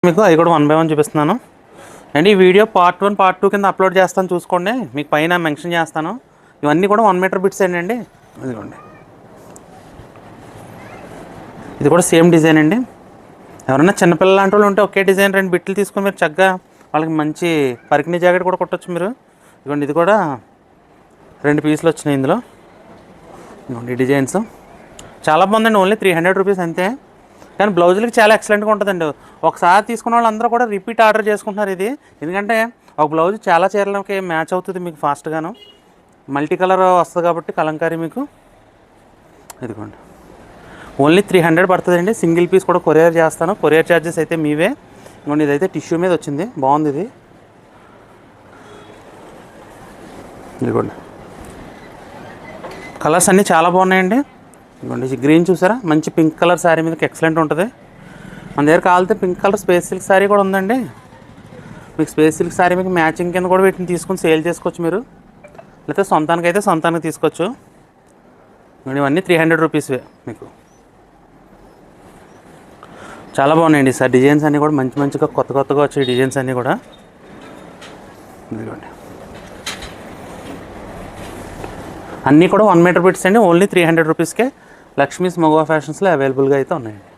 మీకు అది కూడా 1 బై 1 చూపిస్తున్నాను అండ్ ఈ వీడియో పార్ట్ 1 పార్ట్ 2 కింద అప్లోడ్ చేస్తాను చూసుకోండి. మీకు పైన మెన్షన్ చేస్తాను. ఇవన్నీ కూడా 1 మీటర్ బిట్స్ అండి. ఇదిగోండి, ఇది కూడా సేమ్ డిజైన్ అండి. ఎవరైనా చిన్నపిల్లలు లాంటి వాళ్ళు ఉంటే ఒకే డిజైన్ 2 బిట్లు తీసుకొని మీరు చక్కగా వాళ్ళకి మంచి పరికిణీ జాకెట్ కూడా కొట్టచ్చు మీరు. ఇదిగోండి, ఇది కూడా 2 పీసులు వచ్చినాయి ఇందులో. ఇదిగోండి డిజైన్స్ చాలా బాగుందండి. ఓన్లీ 300 రూపీస్ అంతే. కానీ బ్లౌజులకి చాలా ఎక్సలెంట్గా ఉంటుందండి. ఒకసారి తీసుకున్న వాళ్ళందరూ కూడా రిపీట్ ఆర్డర్ చేసుకుంటున్నారు ఇది. ఎందుకంటే ఒక బ్లౌజ్ చాలా చీరలకి మ్యాచ్ అవుతుంది మీకు ఫాస్ట్గాను. మల్టీ కలర్ వస్తుంది కాబట్టి కలంకారీ మీకు. ఇదిగోండి, ఓన్లీ 300 పడుతుందండి. సింగిల్ పీస్ కూడా కొరియర్ చేస్తాను. కొరియర్ ఛార్జెస్ అయితే మీవే. ఇదిగోండి, ఇదైతే టిష్యూ మీద వచ్చింది, బాగుంది ఇది. ఇదిగోండి, కలర్స్ అన్నీ చాలా బాగున్నాయండి. ఇదిగోండి, గ్రీన్ చూసారా, మంచి పింక్ కలర్ శారీ మీదకి ఎక్సలెంట్ ఉంటుంది. మన దగ్గర కావాలంటే pink colour space silk sari కూడా ఉందండి. మీకు స్పేస్ సిల్క్ శారీ మీకు మ్యాచింగ్ కింద కూడా వీటిని తీసుకుని సేల్ చేసుకోవచ్చు మీరు. లేకపోతే సొంతానికి తీసుకోవచ్చు. ఇవన్నీ 300 రూపీస్వే మీకు. చాలా బాగున్నాయండి సార్. డిజైన్స్ అన్నీ కూడా మంచిగా కొత్తగా వచ్చే డిజైన్స్ అన్నీ కూడా. ఇదిగోండి, అన్నీ కూడా 1 మీటర్ బిట్స్ అండి. ఓన్లీ 300 రూపీస్కే లక్ష్మీస్ మగవా ఫ్యాషన్స్లో అవైలబుల్గా అయితే ఉన్నాయండి.